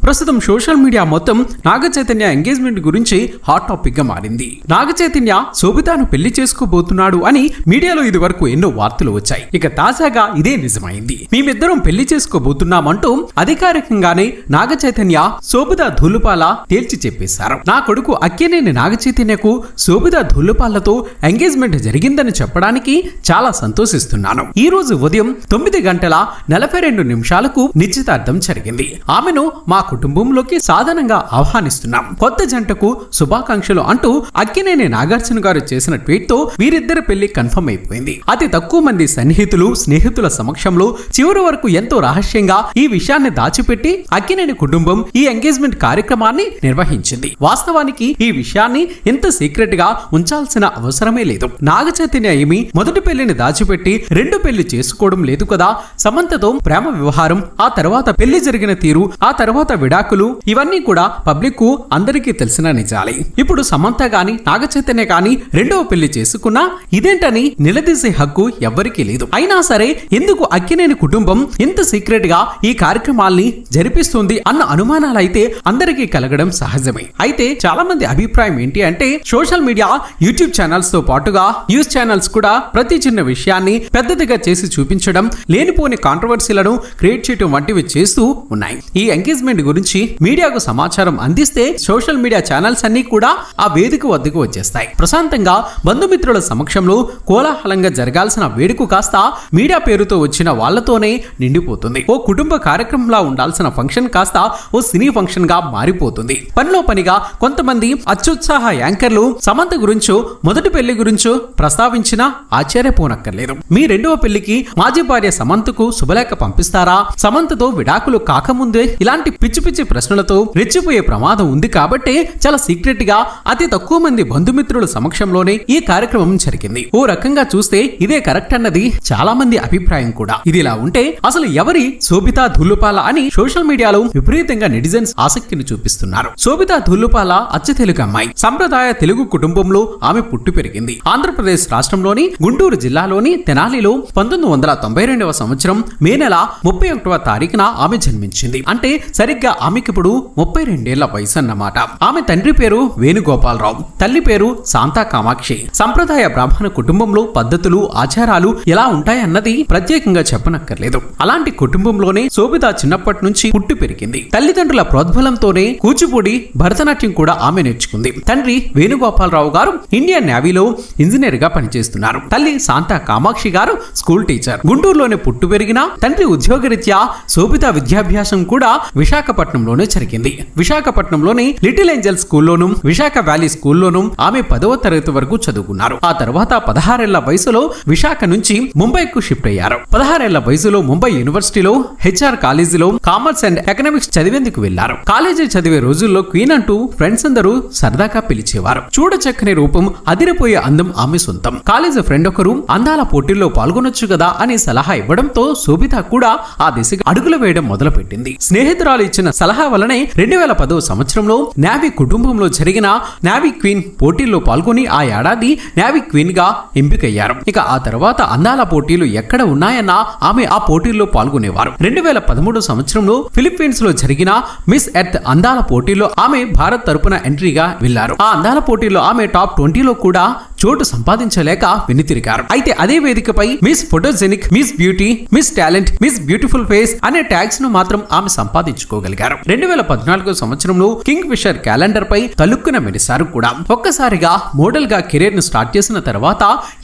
ప్రస్తుతం social media మొత్తం Naga Chaitanya engagement గురించి హాట్ టాపిక్ గా మారింది. నాగ చైతన్య శోభితాను పెళ్లి చేసుకోబోతున్నాడు అని మీడియాలో ఇది వరకు ఎన్నో వార్తలు వచ్చాయి. ఇక తాజాగా ఇదే నిజమైంది. మేమిద్దరం పెళ్లి చేసుకోబోతున్నామంటూ అధికారికంగానే నాగ చైతన్య శోభిత ధూళిపాల తేల్చి చెప్పేశారు. నా కొడుకు అక్కినేని నాగ చైతన్యకు శోభిత ధూళిపాలతో ఎంగేజ్మెంట్ జరిగిందని చెప్పడానికి చాలా సంతోషిస్తున్నాను. ఈ రోజు ఉదయం 9:42 నిశ్చితార్థం జరిగింది. ఆమెను మా కుటుంబంలోకి సాధారణంగా ఆహ్వానిస్తున్నాం. కొత్త జంటకు శుభాకాంక్షలు అంటూ అక్కినేని నాగార్జున గారు చేసిన ట్వీట్ తో వీరిద్దరి పెళ్లి కన్ఫర్మ్ అయిపోయింది. అతి తక్కువ మంది సన్నిహితులు స్నేహితుల సమక్షంలో చివరి వరకు ఎంతో రహస్యంగా ఈ విషయాన్ని దాచిపెట్టి అక్కినేని కుటుంబం ఈ ఎంగేజ్మెంట్ కార్యక్రమాన్ని నిర్వహించింది. వాస్తవానికి ఈ విషయాన్ని ఇంత సీక్రెట్ గా ఉంచాల్సిన అవసరమే లేదు. నాగ చైతన్య ఏమి మొదటి పెళ్లిని దాచిపెట్టి రెండో పెళ్లి చేసుకోవడం లేదు కదా. సమంతతో ప్రేమ వ్యవహారం, ఆ తర్వాత పెళ్లి జరిగిన తీరు, ఆ తర్వాత విడాకులు, ఇవన్నీ కూడా పబ్లిక్ కు అందరికీ తెలిసిన నిజాలే. ఇప్పుడు సమంత గాని నాగ చైతన్య గాని రెండవ పెళ్లి చేసుకున్నా ఇదేంటని నిలదీసే హక్కు ఎవ్వరికీ లేదు. అయినా సరే ఎందుకు అక్కినేని కుటుంబం ఇంత సీక్రెట్ గా ఈ కార్యక్రమాల్ని జరిపిస్తుంది అన్న అనుమానాలు అయితే అందరికీ కలగడం సహజమే. అయితే చాలా మంది అభిప్రాయం ఏంటి అంటే సోషల్ మీడియా యూట్యూబ్ ఛానల్స్ తో పాటుగా న్యూస్ ఛానల్స్ కూడా ప్రతి చిన్న విషయాన్ని పెద్దదిగా చేసి చూపించడం, లేనిపోని కాంట్రవర్సీలను క్రియేట్ చేయడం వంటివి చేస్తూ ఉన్నాయి. ఈ ఎంగేజ్మెంట్ గురించి మీడియాకు సమాచారం అందిస్తే సోషల్ మీడియా ఛానల్స్ అన్ని కూడా ఆ వేదిక వద్దకు వచ్చేస్తాయి. ప్రశాంతంగా బంధుమిత్రుల సమక్షంలో కోలాహలంగా జరగాల్సిన వేడుక కాస్త మీడియా పేరుతో వచ్చిన వాళ్లతోనే నిండిపోతుంది. ఓ కుటుంబ కార్యక్రమంలా ఉండాల్సిన ఫంక్షన్ కాస్త ఓ సినీ ఫంక్షన్ గా మారిపోతుంది. పనిలో పనిగా కొంతమంది అత్యుత్సాహ యాంకర్లు సమంత గురించో మొదటి పెళ్లి గురించో ప్రస్తావించినా ఆశ్చర్యపోనక్కర్లేదు. మీ రెండవ పెళ్లికి మాజీ భార్య సమంతకు శుభలేఖ పంపిస్తారా? సమంతతో విడాకులు కాకముందే ఇలాంటి పిచ్చి పిచ్చి ప్రశ్నలతో రెచ్చిపోయే ప్రమాదం ఉంది కాబట్టి చాలా సీక్రెట్ గా అతి తక్కువ మంది బంధుమిత్రుల సమక్షంలోనే ఈ కార్యక్రమం జరిగింది. ఓ రకంగా చూస్తే ఇదే కరెక్ట్ అన్నది చాలా మంది అభిప్రాయం కూడా. ఇదిలా ఉంటే అసలు ఎవరి శోభిత ధూళిపాల అని సోషల్ మీడియాలో విపరీతంగా నెటిజన్స్ ఆసక్తిని చూపిస్తున్నారు. శోభిత ధూళిపాల అచ్చ తెలుగు అమ్మాయి. సంప్రదాయ తెలుగు కుటుంబంలో ఆమె పుట్టి పెరిగింది. ఆంధ్రప్రదేశ్ రాష్ట్రంలోని గుంటూరు జిల్లాలోని తెనాలిలో 1992వ సంవత్సరం మే నెల 31వ తారీఖున ఆమె జన్మించింది. అంటే సరిగ్గా ఆమెకిప్పుడు 32 ఏళ్ల వయసు అన్నమాట. ఆమె తండ్రి పేరు వేణుగోపాలరావు, తల్లి పేరు శాంతా కామాక్షి. సంప్రదాయ బ్రాహ్మణ కుటుంబంలో పద్ధతులు ఆచారాలు ఎలా ఉంటాయన్నది ప్రత్యేకంగా చెప్పనక్కర్లేదు. అలాంటి కుటుంబంలోనే శోభిత చిన్నప్పటి నుంచి పుట్టి పెరిగింది. తల్లిదండ్రుల ప్రోద్బలంతోనే కూచిపూడి, భరతనాట్యం కూడా ఆమె నేర్చుకుంది. తండ్రి వేణుగోపాలరావు గారు ఇండియన్ నేవీలో ఇంజనీర్ గా పనిచేస్తున్నారు. తల్లి శాంతా కామాక్షి గారు స్కూల్ టీచర్. గుంటూరులోనే పుట్టు పెరిగిన తండ్రి ఉద్యోగరీత్యా శోభిత విద్యాభ్యాసం కూడా విశాఖపట్నంలోనే జరిగింది. విశాఖపట్నంలోని లిటిల్ ఏంజల్ స్కూల్లోను, విశాఖ వ్యాలీ స్కూల్లోను ఆమె 10వ తరగతి వరకు చదువుకున్నారు. ఆ తర్వాత 16 ఏళ్ల వయసులో విశాఖ నుంచి ముంబైకు షిఫ్ట్ అయ్యారు. 16 ఏళ్ల వయసులో ముంబై యూనివర్సిటీలో హెచ్ఆర్ కాలేజీలో కామర్స్ అండ్ ఎకనామిక్స్ చదివేందుకు వెళ్లారు. కాలేజీ చదివే రోజుల్లో క్వీన్ అంటూ ఫ్రెండ్స్ అందరూ సరదాగా పిలిచేవారు. చూడచక్కని రూపం, అదిరిపోయే అందం ఆమె సొంతం. కాలేజీ ఫ్రెండ్ ఒకరు అందాల పోటీల్లో పాల్గొనొచ్చు కదా అని సలహా ఇవ్వడంతో శోభిత కూడా ఆ దిశగా అడుగులు వేయడం మొదలుపెట్టింది. స్నేహితురాలు ఇచ్చిన సలహా వలనే 2010వ సంవత్సరంలో నేవీ కుటుంబంలో జరిగిన నేవీ క్వీన్ పోటీల్లో పాల్గొని ఆ ఏడాది నేవీ క్వీన్ గా ఎంపికయ్యారు. ఇక ఆ తర్వాత అందాల పోటీలు ఎక్కడ ఉన్నాయన్నా ఆమె ఆ పోటీల్లో పాల్గొనేవారు. 2013 సంవత్సరంలో ఫిలిప్పీన్స్ లో జరిగిన మిస్ ఎర్త్ అందాల పోటీలో ఆమె భారత్ తరపున ఎంట్రీగా వెళ్లారు. ఆ అందాల పోటీలో ఆమె టాప్ 20లో కూడా చోటు సంపాదించలేక వెనుతిరిగారు. అయితే అదే వేదికపై miss photogenic, miss beauty, miss talent, miss beautiful face అనే ట్యాగ్స్ ను మాత్రం ఆమె సంపాదించుకోగలిగారు. 2014 సంవత్సరంలో కింగ్ ఫిషర్ క్యాలెండర్ పై తలుక్కున మెరిశారు కూడా. ఒక్కసారిగా మోడల్ గా కెరీర్ ను స్టార్ట్ చేసిన తర్వాత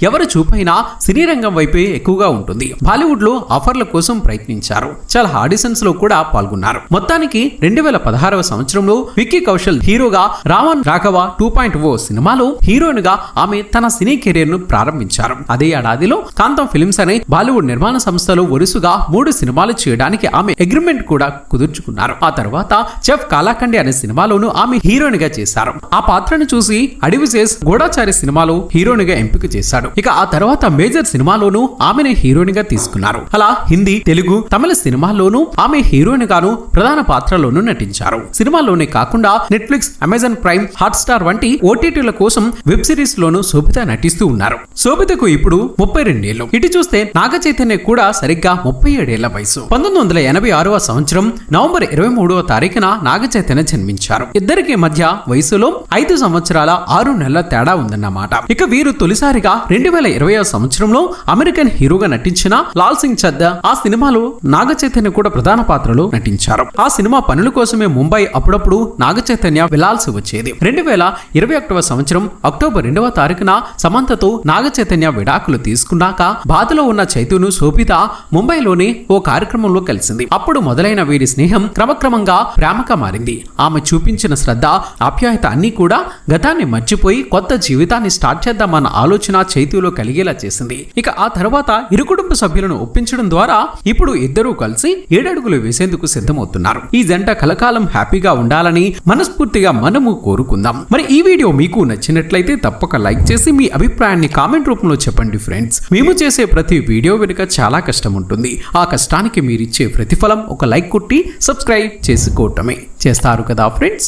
ఎవరు చూపైనా సినీ రంగం వైపే ఎక్కువగా ఉంటుంది. బాలీవుడ్ లో ఆఫర్ల కోసం ప్రయత్నించారు. చాలా ఆడిషన్స్ లో కూడా పాల్గొన్నారు. మొత్తానికి 2016వ సంవత్సరంలో విక్కీ కౌశల్ హీరోగా రావణ్ రాఘవ 2.0 సినిమాలో హీరోయిన్ గా ఆమె తన సినీ కెరీర్ ను ప్రారంభించారు. అదే ఏడాదిలో కాంతం ఫిల్మ్స్ అనే బాలీవుడ్ నిర్మాణ సంస్థలో వరుసగా 3 సినిమాలు చేయడానికి ఆమె అగ్రిమెంట్ కూడా కుదుర్చుకున్నారు. ఆ తర్వాత చెఫ్ కాలాకండి అనే సినిమాలోనూ ఆమె హీరోయిన్ గా చేశారు. ఆ పాత్రను చూసి అడివిసేస్ గూఢచారి సినిమాలో హీరోయిన్ గా ఎంపిక చేశాడు. ఇక ఆ తర్వాత మేజర్ సినిమాలోనూ ఆమెను హీరోయిన్ గా తీసుకున్నారు. అలా హిందీ, తెలుగు, తమిళ సినిమాల్లోనూ ఆమె హీరోయిన్ గాను ప్రధాన పాత్రలోనూ నటించారు. సినిమాల్లోనే కాకుండా Netflix, Amazon prime, hot star వంటి ఓటీటీల కోసం వెబ్ సిరీస్ లోను శోభిత నటిస్తూ ఉన్నారు. శోభితకు ఇప్పుడు 32 ఏళ్లు. ఇటు చూస్తే నాగ చైతన్య కూడా సరిగ్గా 37 ఏళ్ల వయసు. 1986వ సంవత్సరం నవంబర్ 23వ తారీఖున నాగ చైతన్య జన్మించారు. ఇద్దరికి మధ్య వయసులో 5 సంవత్సరాల 6 నెలల తేడా ఉందన్నమాట. ఇక వీరు తొలిసారిగా 2020వ సంవత్సరంలో అమెరికన్ హీరోగా నటించిన లాల్ సింగ్ చద్దా ఆ సినిమాలో నాగ చైతన్య కూడా ప్రధాన పాత్రలో నటించారు. ఆ సినిమా పనుల కోసమే ముంబై అప్పుడప్పుడు నాగ చైతన్య వెళ్లాల్సి వచ్చేది. 2021వ సంవత్సరం అక్టోబర్ 2వ తారీఖున సమంతతో నాగ చైతన్య విడాకులు తీసుకున్నాక బాధలో ఉన్న చైతును శోభిత ముంబైలోని ఓ కార్యక్రమంలో కలిసింది. అప్పుడు మొదలైన వీరి స్నేహం క్రమక్రమంగా ప్రేమగా మారింది. ఆమె చూపించిన శ్రద్ధ, ఆప్యాయత అన్ని కూడా గతాన్ని మర్చిపోయి కొత్త జీవితాన్ని స్టార్ట్ చేద్దామన్న ఆలోచన చైతులో కలిగేలా చేసింది. ఇక ఆ తర్వాత ఇరు కుటుంబ సభ్యులను ఒప్పించడం ద్వారా ఇప్పుడు ఇద్దరూ కలిసి 7 అడుగులు వేసేందుకు సిద్ధమవుతున్నారు. ఈ జంట కలకాలం హ్యాపీగా ఉండాలని మనస్ఫూర్తిగా మనము కోరుకుందాం. మరి ఈ వీడియో మీకు నచ్చినట్లయితే తప్పక లైక్ చేసి మీ అభిప్రాయాన్ని కామెంట్ రూపంలో చెప్పండి ఫ్రెండ్స్. మేము చేసే ప్రతి వీడియో వెనుక చాలా కష్టం ఉంటుంది. ఆ కష్టానికి మీరిచ్చే ప్రతిఫలం ఒక లైక్ కొట్టి సబ్స్క్రైబ్ చేసుకోవటమే. చేస్తారు కదా ఫ్రెండ్స్.